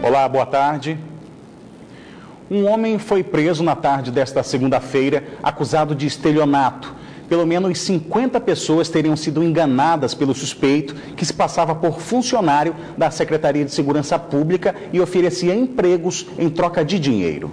Olá, boa tarde. Um homem foi preso na tarde desta segunda-feira, acusado de estelionato. Pelo menos 50 pessoas teriam sido enganadas pelo suspeito, que se passava por funcionário da Secretaria de Segurança Pública e oferecia empregos em troca de dinheiro.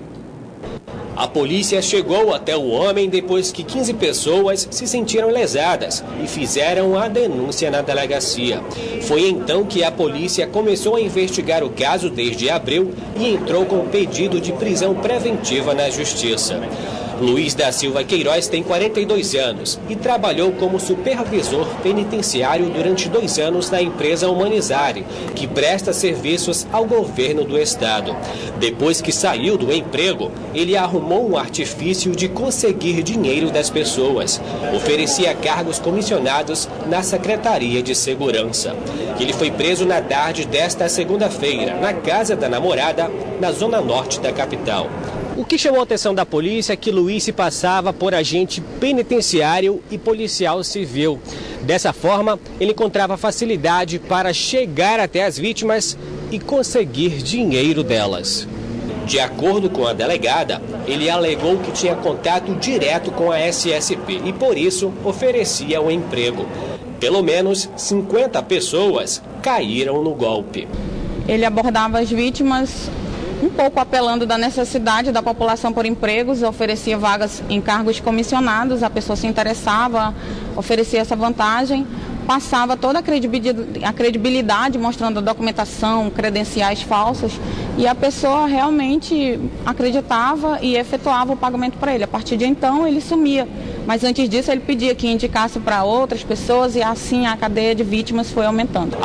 A polícia chegou até o homem depois que 15 pessoas se sentiram lesadas e fizeram a denúncia na delegacia. Foi então que a polícia começou a investigar o caso desde abril e entrou com pedido de prisão preventiva na Justiça. Luiz da Silva Queiroz tem 42 anos e trabalhou como supervisor penitenciário durante 2 anos na empresa Humanizare, que presta serviços ao governo do estado. Depois que saiu do emprego, ele arrumou um artifício de conseguir dinheiro das pessoas. Oferecia cargos comissionados na Secretaria de Segurança. Ele foi preso na tarde desta segunda-feira, na casa da namorada, na zona norte da capital. O que chamou a atenção da polícia é que Luiz se passava por agente penitenciário e policial civil. Dessa forma, ele encontrava facilidade para chegar até as vítimas e conseguir dinheiro delas. De acordo com a delegada, ele alegou que tinha contato direto com a SSP e, por isso, oferecia um emprego. Pelo menos 50 pessoas caíram no golpe. Ele abordava as vítimas um pouco apelando da necessidade da população por empregos, oferecia vagas em cargos comissionados, a pessoa se interessava, oferecia essa vantagem, passava toda a credibilidade mostrando a documentação, credenciais falsas, e a pessoa realmente acreditava e efetuava o pagamento para ele. A partir de então ele sumia, mas antes disso ele pedia que indicasse para outras pessoas e assim a cadeia de vítimas foi aumentando.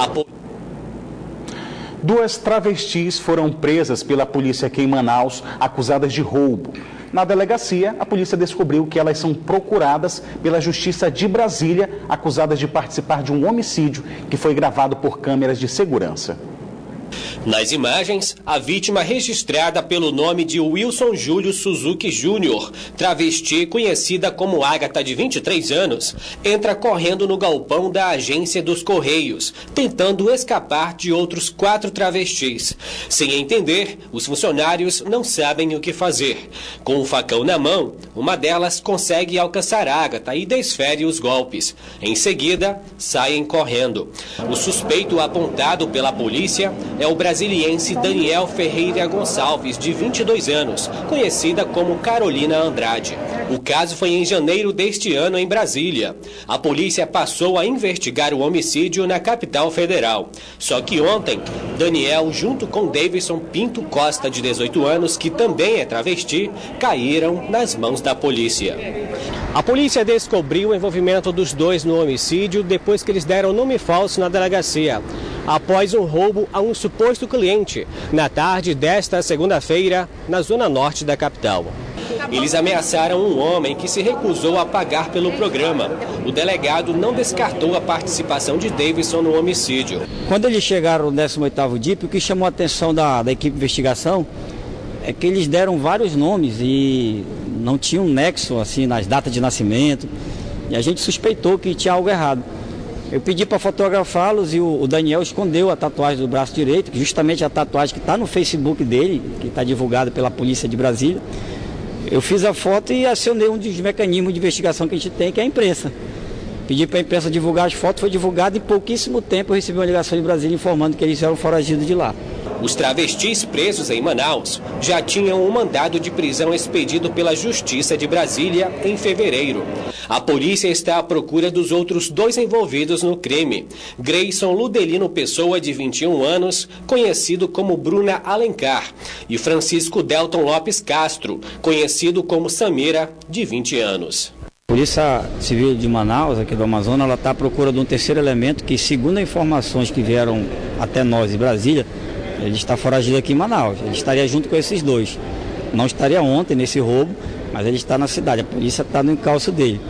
2 travestis foram presas pela polícia aqui em Manaus, acusadas de roubo. Na delegacia, a polícia descobriu que elas são procuradas pela Justiça de Brasília, acusadas de participar de um homicídio que foi gravado por câmeras de segurança. Nas imagens, a vítima registrada pelo nome de Wilson Júlio Suzuki Júnior, travesti conhecida como Ágata, de 23 anos, entra correndo no galpão da agência dos Correios, tentando escapar de outros 4 travestis. Sem entender, os funcionários não sabem o que fazer. Com o facão na mão, uma delas consegue alcançar Ágata e desfere os golpes. Em seguida, saem correndo. O suspeito apontado pela polícia é o brasiliense Daniel Ferreira Gonçalves, de 22 anos, conhecida como Carolina Andrade. O caso foi em janeiro deste ano em Brasília. A polícia passou a investigar o homicídio na capital federal. Só que ontem, Daniel, junto com Davidson Pinto Costa, de 18 anos, que também é travesti, caíram nas mãos da polícia. A polícia descobriu o envolvimento dos dois no homicídio depois que eles deram nome falso na delegacia, após um roubo a um suposto cliente, na tarde desta segunda-feira, na zona norte da capital. Eles ameaçaram um homem que se recusou a pagar pelo programa. O delegado não descartou a participação de Davidson no homicídio. Quando eles chegaram no 18º DIP, o que chamou a atenção da equipe de investigação é que eles deram vários nomes e não tinha um nexo assim nas datas de nascimento, e a gente suspeitou que tinha algo errado. Eu pedi para fotografá-los e o Daniel escondeu a tatuagem do braço direito, que justamente a tatuagem que está no Facebook dele, que está divulgada pela polícia de Brasília. Eu fiz a foto e acionei um dos mecanismos de investigação que a gente tem, que é a imprensa. Pedi para a imprensa divulgar as fotos, foi divulgado, e em pouquíssimo tempo eu recebi uma ligação de Brasília informando que eles eram foragidos de lá. Os travestis presos em Manaus já tinham um mandado de prisão expedido pela Justiça de Brasília em fevereiro. A polícia está à procura dos outros 2 envolvidos no crime. Grayson Ludelino Pessoa, de 21 anos, conhecido como Bruna Alencar, e Francisco Delton Lopes Castro, conhecido como Samira, de 20 anos. A Polícia Civil de Manaus, aqui do Amazonas, ela está à procura de um terceiro elemento que, segundo informações que vieram até nós em Brasília, ele está foragido aqui em Manaus. Ele estaria junto com esses 2. Não estaria ontem nesse roubo, mas ele está na cidade. A polícia está no encalço dele.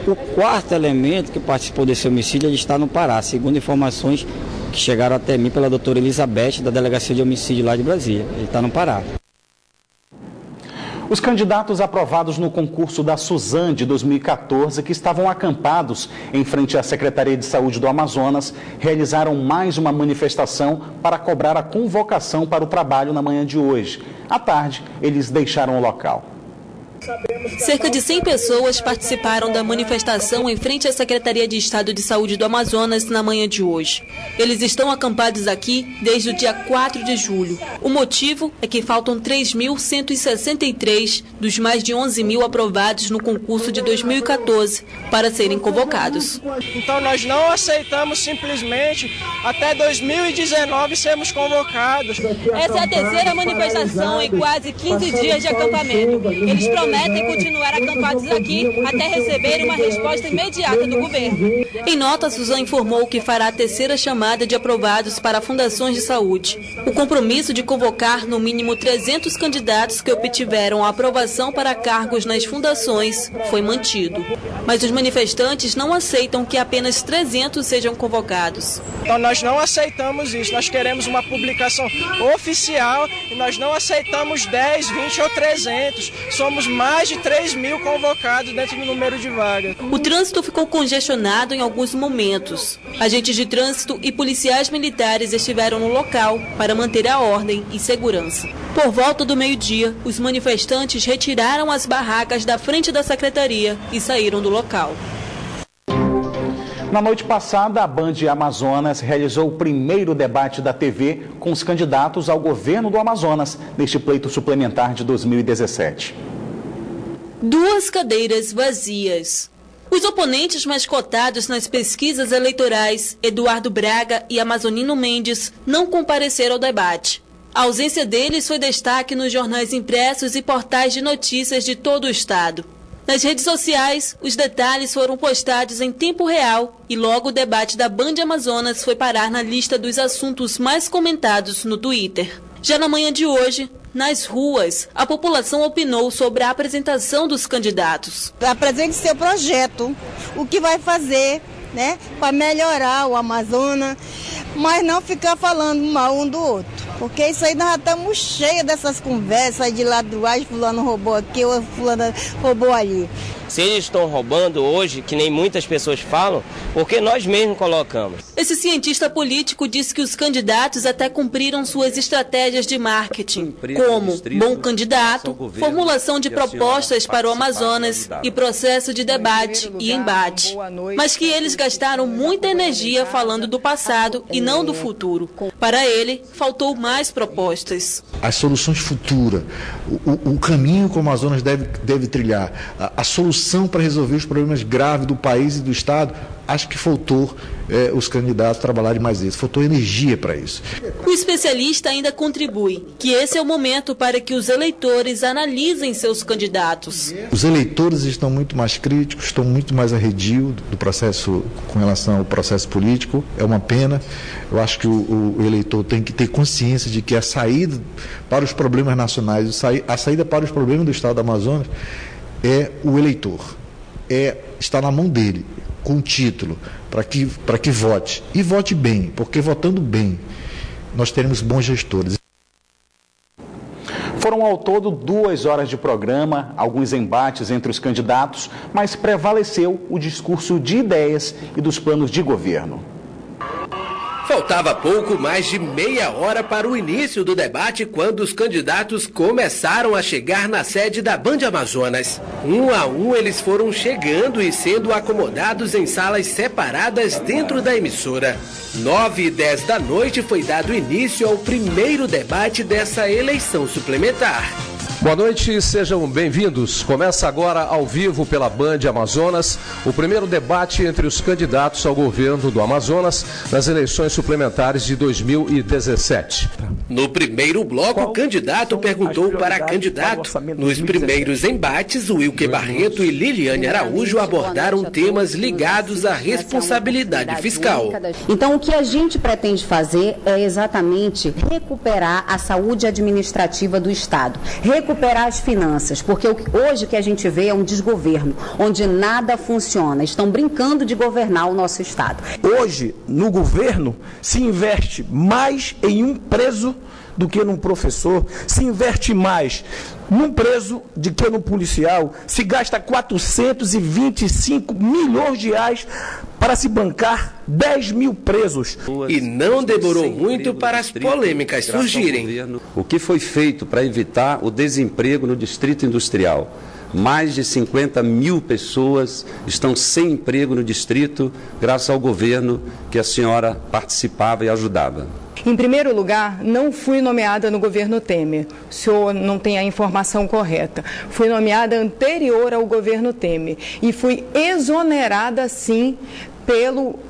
O 4º elemento que participou desse homicídio, ele está no Pará, segundo informações que chegaram até mim pela doutora Elizabeth, da Delegacia de Homicídio lá de Brasília. Ele está no Pará. Os candidatos aprovados no concurso da Suzam de 2014, que estavam acampados em frente à Secretaria de Saúde do Amazonas, realizaram mais uma manifestação para cobrar a convocação para o trabalho na manhã de hoje. À tarde, eles deixaram o local. Cerca de 100 pessoas participaram da manifestação em frente à Secretaria de Estado de Saúde do Amazonas na manhã de hoje. Eles estão acampados aqui desde o dia 4 de julho. O motivo é que faltam 3.163 dos mais de 11.000 aprovados no concurso de 2014 para serem convocados. Então nós não aceitamos simplesmente até 2019 sermos convocados. Essa é a terceira manifestação em quase 15 dias de acampamento. Eles prometem continuar acampados aqui até receber uma resposta imediata do governo. Em nota, Suzam informou que fará a terceira chamada de aprovados para fundações de saúde. O compromisso de convocar no mínimo 300 candidatos que obtiveram a aprovação para cargos nas fundações foi mantido. Mas os manifestantes não aceitam que apenas 300 sejam convocados. Então nós não aceitamos isso, nós queremos uma publicação oficial e nós não aceitamos 10, 20 ou 300. Somos mais de 3.000 convocados dentro do número de vagas. O trânsito ficou congestionado em alguns momentos. Agentes de trânsito e policiais militares estiveram no local para manter a ordem e segurança. Por volta do meio-dia, os manifestantes retiraram as barracas da frente da secretaria e saíram do local. Na noite passada, a Band Amazonas realizou o primeiro debate da TV com os candidatos ao governo do Amazonas neste pleito suplementar de 2017. 2 cadeiras vazias. Os oponentes mais cotados nas pesquisas eleitorais, Eduardo Braga e Amazonino Mendes, não compareceram ao debate. A ausência deles foi destaque nos jornais impressos e portais de notícias de todo o estado. Nas redes sociais, os detalhes foram postados em tempo real e logo o debate da Band Amazonas foi parar na lista dos assuntos mais comentados no Twitter. Já na manhã de hoje, nas ruas, a população opinou sobre a apresentação dos candidatos. Apresente seu projeto, o que vai fazer, né, para melhorar o Amazonas, mas não ficar falando mal um do outro. Porque isso aí nós já estamos cheios dessas conversas aí de lado do ar, fulano roubou aqui, ou fulano roubou ali. Se eles estão roubando hoje, que nem muitas pessoas falam, porque nós mesmos colocamos. Esse cientista político disse que os candidatos até cumpriram suas estratégias de marketing, como bom candidato, formulação de propostas para o Amazonas e processo de debate e embate. Mas que eles gastaram muita energia falando do passado e não do futuro. Para ele, faltou mais propostas. As soluções futuras, o caminho que o Amazonas deve trilhar, a solução para resolver os problemas graves do país e do Estado, acho que faltou os candidatos trabalharem mais isso, faltou energia para isso. O especialista ainda contribui que esse é o momento para que os eleitores analisem seus candidatos. Os eleitores estão muito mais críticos, estão muito mais arredios do processo com relação ao processo político, é uma pena. Eu acho que o eleitor tem que ter consciência de que a saída para os problemas nacionais, a saída para os problemas do Estado do Amazonas é o eleitor, está na mão dele, com o título, para que vote. E vote bem, porque votando bem, nós teremos bons gestores. Foram ao todo 2 horas de programa, alguns embates entre os candidatos, mas prevaleceu o discurso de ideias e dos planos de governo. Faltava pouco mais de meia hora para o início do debate quando os candidatos começaram a chegar na sede da Band Amazonas. Um a um eles foram chegando e sendo acomodados em salas separadas dentro da emissora. 9h10 da noite foi dado início ao primeiro debate dessa eleição suplementar. Boa noite, sejam bem-vindos. Começa agora ao vivo pela Band Amazonas o primeiro debate entre os candidatos ao governo do Amazonas nas eleições suplementares de 2017. No primeiro bloco, o candidato perguntou para candidato. Nos primeiros embates, Wilker Barreto e Liliane Araújo abordaram temas ligados à responsabilidade fiscal. Então, o que a gente pretende fazer é exatamente recuperar a saúde administrativa do Estado, recuperar as finanças, porque hoje o que a gente vê é um desgoverno, onde nada funciona. Estão brincando de governar o nosso Estado. Hoje, no governo, se investe mais em um preso do que num professor, se investe mais num preso do que num policial, se gasta 425 milhões de reais para se bancar 10 mil presos. E não demorou muito para as polêmicas surgirem. O que foi feito para evitar o desemprego no Distrito Industrial? Mais de 50 mil pessoas estão sem emprego no distrito, graças ao governo que a senhora participava e ajudava. Em primeiro lugar, não fui nomeada no governo Temer. O senhor não tem a informação correta. Fui nomeada anterior ao governo Temer e fui exonerada, sim,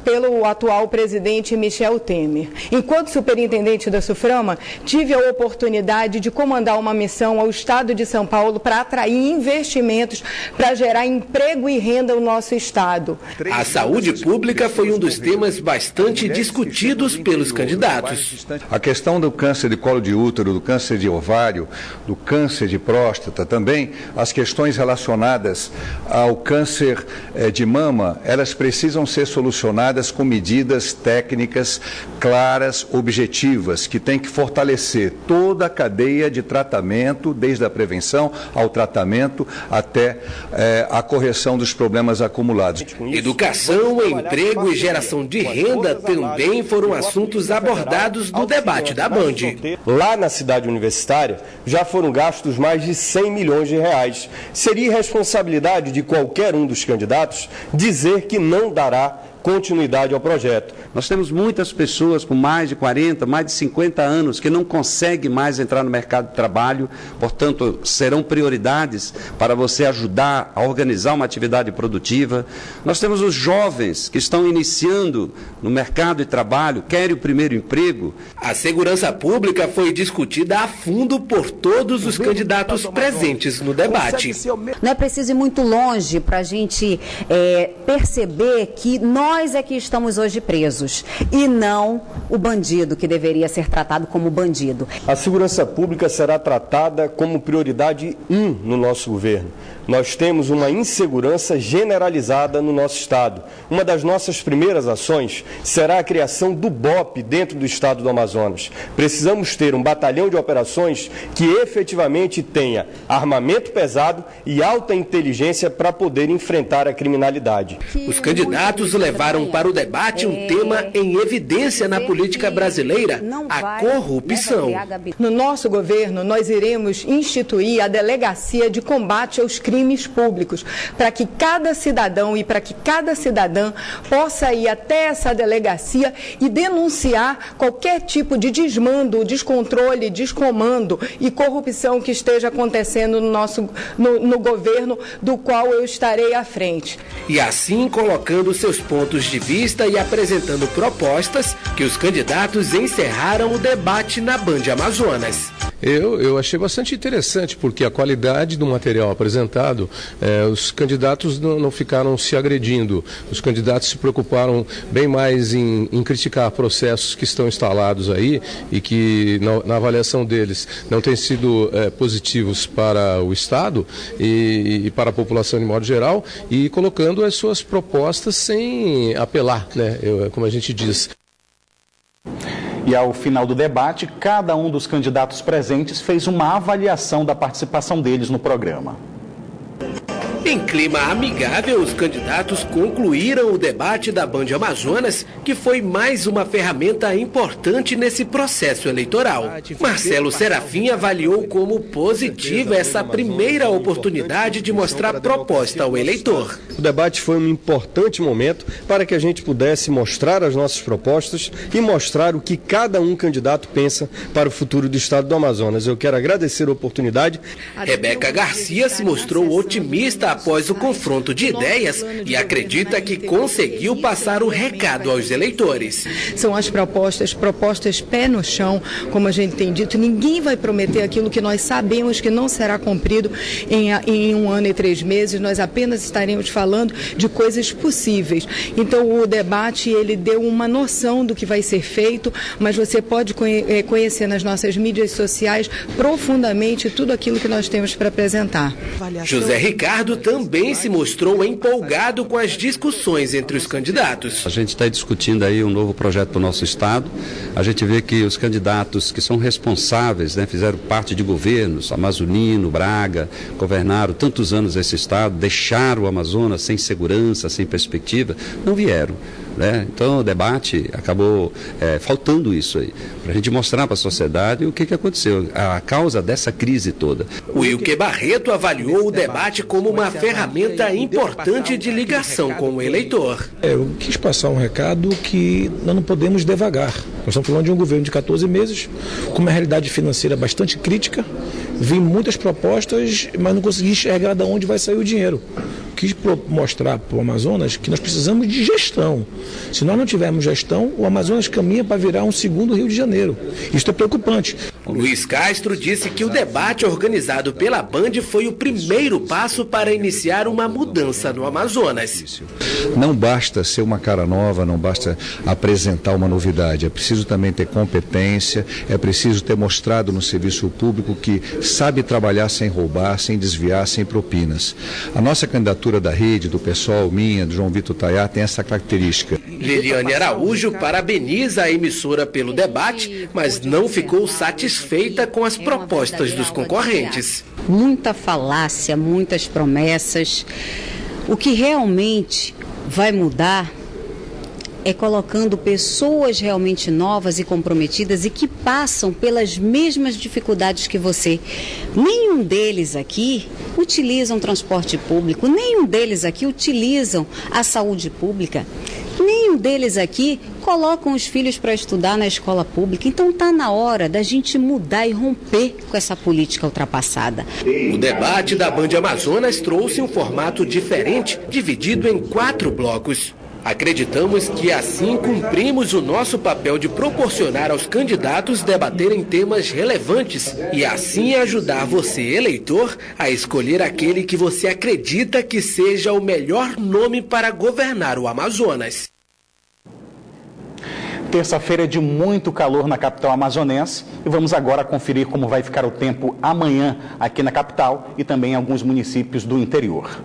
pelo atual presidente Michel Temer. Enquanto superintendente da SUFRAMA, tive a oportunidade de comandar uma missão ao Estado de São Paulo para atrair investimentos, para gerar emprego e renda no nosso Estado. A saúde pública foi um dos temas bastante discutidos pelos candidatos. A questão do câncer de colo de útero, do câncer de ovário, do câncer de próstata, também as questões relacionadas ao câncer de mama, elas precisam ser solucionadas com medidas técnicas claras, objetivas, que tem que fortalecer toda a cadeia de tratamento, desde a prevenção ao tratamento até a correção dos problemas acumulados. Educação, emprego e geração de renda também foram assuntos abordados no debate da Band. Lá na cidade universitária já foram gastos mais de 100 milhões de reais. Seria irresponsabilidade de qualquer um dos candidatos dizer que não dará continuidade ao projeto. Nós temos muitas pessoas com mais de 40, mais de 50 anos que não conseguem mais entrar no mercado de trabalho, portanto, serão prioridades para você ajudar a organizar uma atividade produtiva. Nós temos os jovens que estão iniciando no mercado de trabalho, querem o primeiro emprego. A segurança pública foi discutida a fundo por todos os candidatos presentes no debate. Não é preciso ir muito longe para a gente perceber que nós é que estamos hoje presos e não o bandido, que deveria ser tratado como bandido. A segurança pública será tratada como prioridade 1 no nosso governo. Nós temos uma insegurança generalizada no nosso Estado. Uma das nossas primeiras ações será a criação do BOP dentro do Estado do Amazonas. Precisamos ter um batalhão de operações que efetivamente tenha armamento pesado e alta inteligência para poder enfrentar a criminalidade. Os candidatos levaram para o debate um tema em evidência na política brasileira, a corrupção. No nosso governo, nós iremos instituir a Delegacia de Combate aos Crimes Públicos, para que cada cidadão e para que cada cidadã possa ir até essa delegacia e denunciar qualquer tipo de desmando, descontrole, descomando e corrupção que esteja acontecendo no governo do qual eu estarei à frente. E assim, colocando seus pontos de vista e apresentando propostas, que os candidatos encerraram o debate na Band Amazonas. Eu achei bastante interessante, porque a qualidade do material apresentado, os candidatos não ficaram se agredindo, os candidatos se preocuparam bem mais em criticar processos que estão instalados aí e que na avaliação deles não têm sido positivos para o Estado e para a população de modo geral, e colocando as suas propostas sem apelar, né, como a gente diz. E ao final do debate, cada um dos candidatos presentes fez uma avaliação da participação deles no programa. Em clima amigável, os candidatos concluíram o debate da Band Amazonas, que foi mais uma ferramenta importante nesse processo eleitoral. Marcelo Serafim avaliou como positiva essa primeira oportunidade de mostrar proposta ao eleitor. O debate foi um importante momento para que a gente pudesse mostrar as nossas propostas e mostrar o que cada um candidato pensa para o futuro do Estado do Amazonas. Eu quero agradecer a oportunidade. Rebeca Garcia se mostrou otimista após o confronto de ideias e acredita que conseguiu passar o recado aos eleitores. São as propostas pé no chão, como a gente tem dito. Ninguém vai prometer aquilo que nós sabemos que não será cumprido em 1 ano e 3 meses. Nós apenas estaremos falando de coisas possíveis. Então o debate ele deu uma noção do que vai ser feito, mas você pode conhecer nas nossas mídias sociais profundamente tudo aquilo que nós temos para apresentar. José Ricardo também se mostrou empolgado com as discussões entre os candidatos. A gente está discutindo aí um novo projeto para o nosso estado. A gente vê que os candidatos que são responsáveis, fizeram parte de governos, Amazonino, Braga, governaram tantos anos esse estado, deixaram o Amazonas sem segurança, sem perspectiva, não vieram. Então o debate acabou faltando isso aí, para a gente mostrar para a sociedade o que aconteceu, a causa dessa crise toda. O Wilke Barreto avaliou o debate como uma ferramenta importante de ligação com o eleitor. Eu quis passar um recado que nós não podemos devagar. Nós estamos falando de um governo de 14 meses, com uma realidade financeira bastante crítica, vi muitas propostas, mas não consegui enxergar de onde vai sair o dinheiro. Quis mostrar para o Amazonas que nós precisamos de gestão. Se nós não tivermos gestão, o Amazonas caminha para virar um segundo Rio de Janeiro. Isso é preocupante. Luiz Castro disse que o debate organizado pela Band foi o primeiro passo para iniciar uma mudança no Amazonas. Não basta ser uma cara nova, não basta apresentar uma novidade. É preciso também ter competência, é preciso ter mostrado no serviço público que sabe trabalhar sem roubar, sem desviar, sem propinas. A nossa candidatura da rede, do PSOL, minha, do João Vitor Tayá, tem essa característica. Liliane Araújo parabeniza a emissora pelo debate, mas não ficou satisfeita com as propostas dos concorrentes. Muita falácia, muitas promessas. O que realmente vai mudar é colocando pessoas realmente novas e comprometidas e que passam pelas mesmas dificuldades que você. Nenhum deles aqui utilizam transporte público, nenhum deles aqui utilizam a saúde pública, nenhum deles aqui colocam os filhos para estudar na escola pública. Então está na hora da gente mudar e romper com essa política ultrapassada. O debate da Band Amazonas trouxe um formato diferente, dividido em 4 blocos. Acreditamos que assim cumprimos o nosso papel de proporcionar aos candidatos debaterem temas relevantes e assim ajudar você, eleitor, a escolher aquele que você acredita que seja o melhor nome para governar o Amazonas. Terça-feira de muito calor na capital amazonense e vamos agora conferir como vai ficar o tempo amanhã aqui na capital e também em alguns municípios do interior.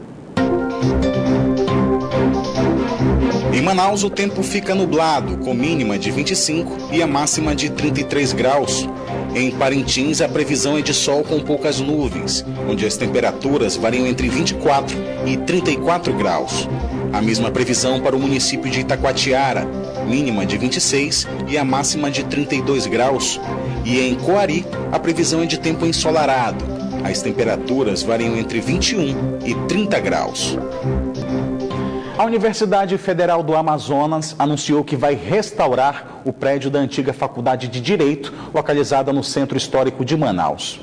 Em Manaus, o tempo fica nublado, com mínima de 25 e a máxima de 33 graus. Em Parintins, a previsão é de sol com poucas nuvens, onde as temperaturas variam entre 24 e 34 graus. A mesma previsão para o município de Itacoatiara, mínima de 26 e a máxima de 32 graus. E em Coari, a previsão é de tempo ensolarado. As temperaturas variam entre 21 e 30 graus. A Universidade Federal do Amazonas anunciou que vai restaurar o prédio da antiga Faculdade de Direito, localizada no Centro Histórico de Manaus.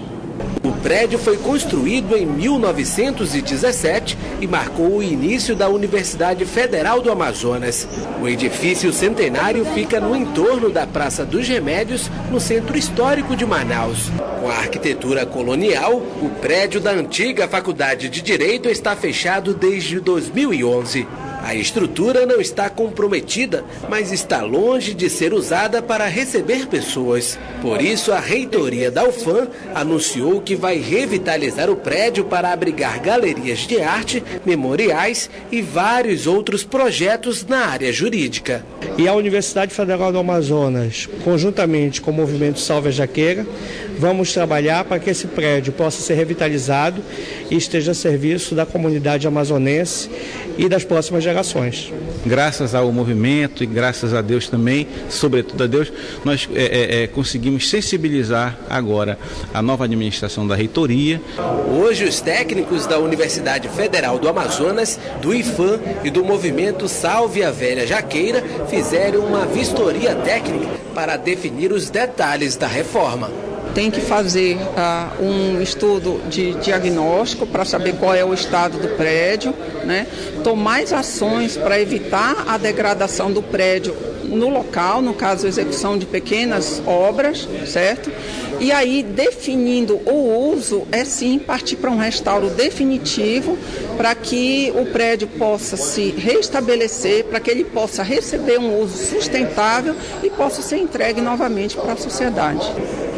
O prédio foi construído em 1917 e marcou o início da Universidade Federal do Amazonas. O edifício centenário fica no entorno da Praça dos Remédios, no Centro Histórico de Manaus. Com a arquitetura colonial, o prédio da antiga Faculdade de Direito está fechado desde 2011. A estrutura não está comprometida, mas está longe de ser usada para receber pessoas. Por isso, a reitoria da UFAM anunciou que vai revitalizar o prédio para abrigar galerias de arte, memoriais e vários outros projetos na área jurídica. E a Universidade Federal do Amazonas, conjuntamente com o Movimento Salve a Jaqueira, vamos trabalhar para que esse prédio possa ser revitalizado e esteja a serviço da comunidade amazonense e das próximas gerações. Graças ao movimento e graças a Deus também, sobretudo a Deus, nós conseguimos sensibilizar agora a nova administração da reitoria. Hoje os técnicos da Universidade Federal do Amazonas, do IFAM e do movimento Salve a Velha Jaqueira fizeram uma vistoria técnica para definir os detalhes da reforma. tem que fazer um estudo de diagnóstico para saber qual é o estado do prédio, né? Tomar ações para evitar a degradação do prédio no local, no caso, a execução de pequenas obras, certo? E aí, definindo o uso, é sim partir para um restauro definitivo para que o prédio possa se restabelecer, para que ele possa receber um uso sustentável e possa ser entregue novamente para a sociedade.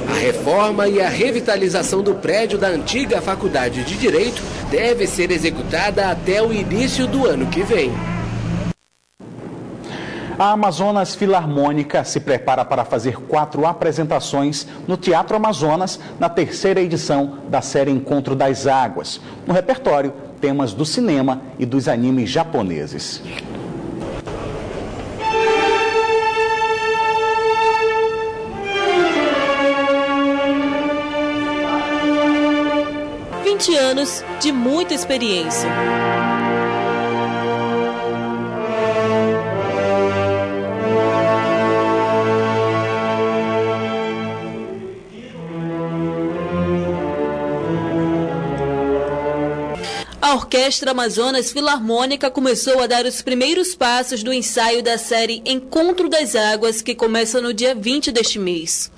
A reforma e a revitalização do prédio da antiga Faculdade de Direito deve ser executada até o início do ano que vem. A Amazonas Filarmônica se prepara para fazer 4 apresentações no Teatro Amazonas na 3ª edição da série Encontro das Águas. No repertório, temas do cinema e dos animes japoneses. Anos de muita experiência. A Orquestra Amazonas Filarmônica começou a dar os primeiros passos do ensaio da série Encontro das Águas, que começa no dia 20 deste mês.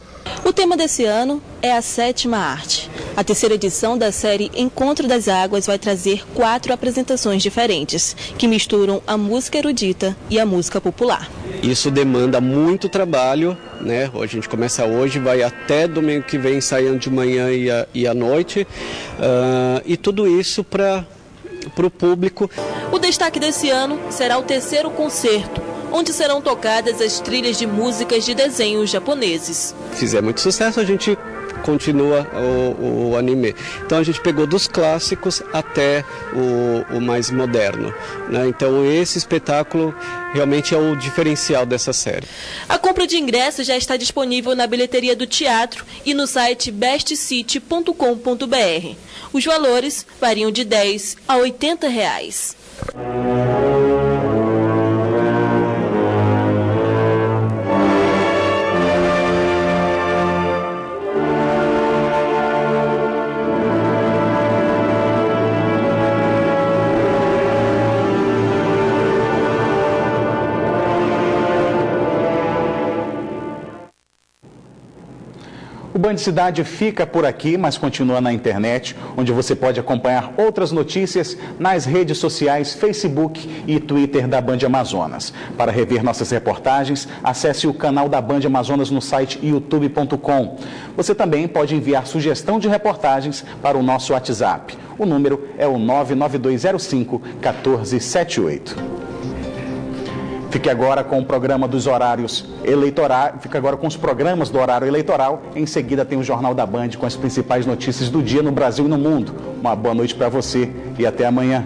O tema desse ano é a 7ª arte. A 3ª edição da série Encontro das Águas vai trazer 4 apresentações diferentes, que misturam a música erudita e a música popular. Isso demanda muito trabalho, né? A gente começa hoje, vai até domingo que vem, ensaiando de manhã e à noite, e tudo isso para o público. O destaque desse ano será o 3º concerto, onde serão tocadas as trilhas de músicas de desenhos japoneses. Se fizer muito sucesso, a gente continua o anime. Então a gente pegou dos clássicos até o mais moderno, né? Então esse espetáculo realmente é o diferencial dessa série. A compra de ingressos já está disponível na bilheteria do teatro e no site bestcity.com.br. Os valores variam de R$10 a R$80. O Band Cidade fica por aqui, mas continua na internet, onde você pode acompanhar outras notícias nas redes sociais Facebook e Twitter da Band Amazonas. Para rever nossas reportagens, acesse o canal da Band Amazonas no site youtube.com. Você também pode enviar sugestão de reportagens para o nosso WhatsApp. O número é o 99205-1478. Fique agora com o programa dos horários eleitorais. Fique agora com os programas do horário eleitoral. Em seguida tem o Jornal da Band com as principais notícias do dia no Brasil e no mundo. Uma boa noite para você e até amanhã.